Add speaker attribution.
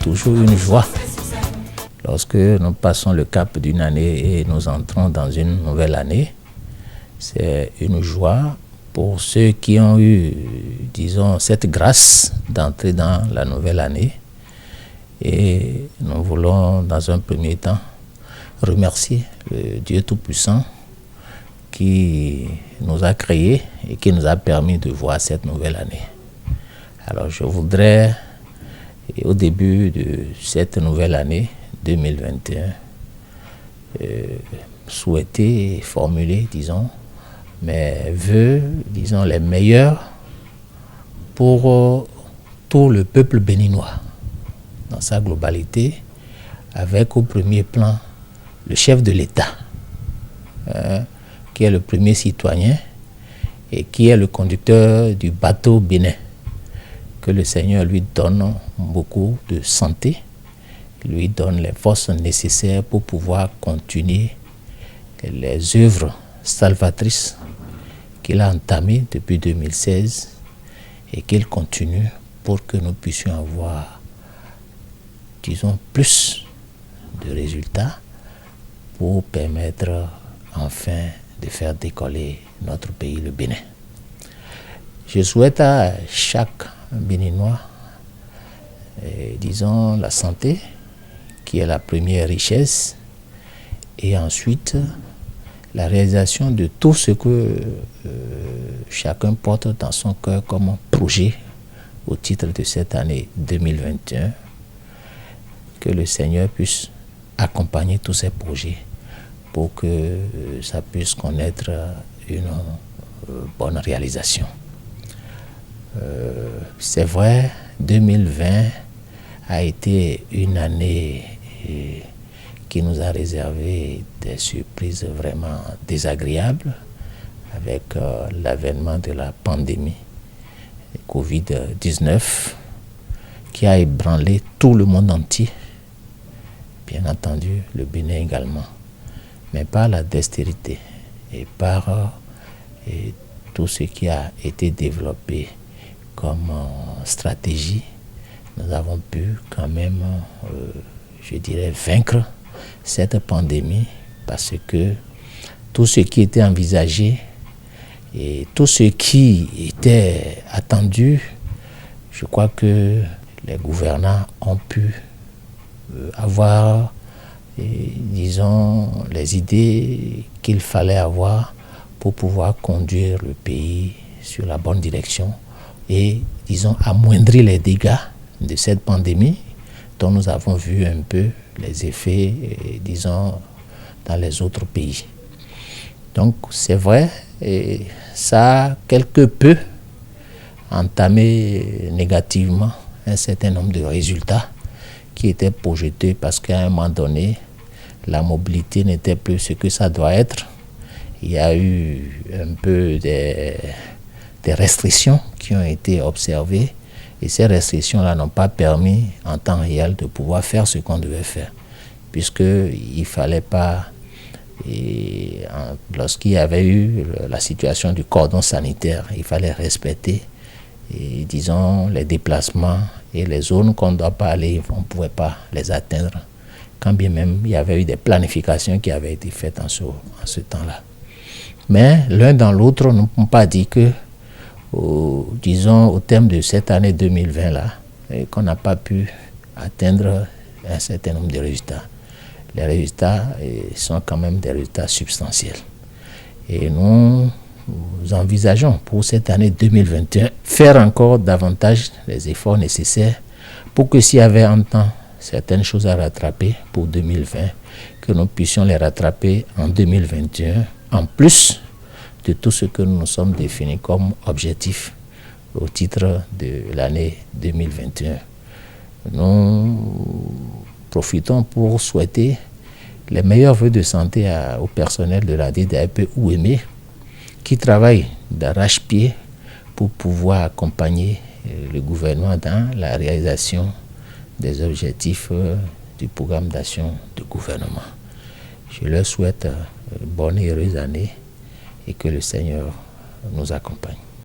Speaker 1: toujours une joie lorsque nous passons le cap d'une année et nous entrons dans une nouvelle année. C'est une joie pour ceux qui ont eu, disons, cette grâce d'entrer dans la nouvelle année. Et nous voulons, dans un premier temps, remercier le Dieu Tout-Puissant qui nous a créés et qui nous a permis de voir cette nouvelle année. Alors je voudrais, au début de cette nouvelle année 2021, souhaiter et formuler, disons, mes vœux, disons, les meilleurs pour tout le peuple béninois dans sa globalité, avec au premier plan le chef de l'État, qui est le premier citoyen et qui est le conducteur du bateau Bénin. Que le Seigneur lui donne beaucoup de santé, lui donne les forces nécessaires pour pouvoir continuer les œuvres salvatrices qu'il a entamées depuis 2016 et qu'il continue pour que nous puissions avoir, disons, plus de résultats pour permettre enfin de faire décoller notre pays, le Bénin. Je souhaite à chaque Béninois, disons, la santé, qui est la première richesse, et ensuite la réalisation de tout ce que chacun porte dans son cœur comme projet au titre de cette année 2021, que le Seigneur puisse accompagner tous ces projets pour que ça puisse connaître une bonne réalisation. C'est vrai, 2020 a été une année qui nous a réservé des surprises vraiment désagréables avec l'avènement de la pandémie Covid-19 qui a ébranlé tout le monde entier, bien entendu le Bénin également, mais par la dextérité et par tout ce qui a été développé comme stratégie, nous avons pu quand même, je dirais, vaincre cette pandémie parce que tout ce qui était envisagé et tout ce qui était attendu, je crois que les gouvernants ont pu avoir, disons, les idées qu'il fallait avoir pour pouvoir conduire le pays sur la bonne direction et, disons, amoindrir les dégâts de cette pandémie dont nous avons vu un peu les effets, disons, dans les autres pays. Donc, c'est vrai, et ça a quelque peu entamé négativement un certain nombre de résultats qui étaient projetés parce qu'à un moment donné, la mobilité n'était plus ce que ça doit être. Il y a eu un peu des restrictions qui ont été observées et ces restrictions-là n'ont pas permis en temps réel de pouvoir faire ce qu'on devait faire puisqu'il ne fallait pas, lorsqu'il y avait eu la situation du cordon sanitaire, il fallait respecter, disons, les déplacements et les zones qu'on ne doit pas aller, on ne pouvait pas les atteindre, quand bien même il y avait eu des planifications qui avaient été faites en ce temps-là. Mais l'un dans l'autre, nous ne pouvons pas dire que, disons, au terme de cette année 2020-là, qu'on n'a pas pu atteindre un certain nombre de résultats. Les résultats sont quand même des résultats substantiels. Et nous envisageons pour cette année 2021 faire encore davantage les efforts nécessaires pour que s'il y avait en temps certaines choses à rattraper pour 2020, que nous puissions les rattraper en 2021, en plus de tout ce que nous nous sommes définis comme objectif au titre de l'année 2021. Nous profitons pour souhaiter les meilleurs vœux de santé au personnel de la DDAP Ouémé qui travaille d'arrache-pied pour pouvoir accompagner le gouvernement dans la réalisation des objectifs du programme d'action du gouvernement. Je leur souhaite une bonne et heureuse année et que le Seigneur nous accompagne.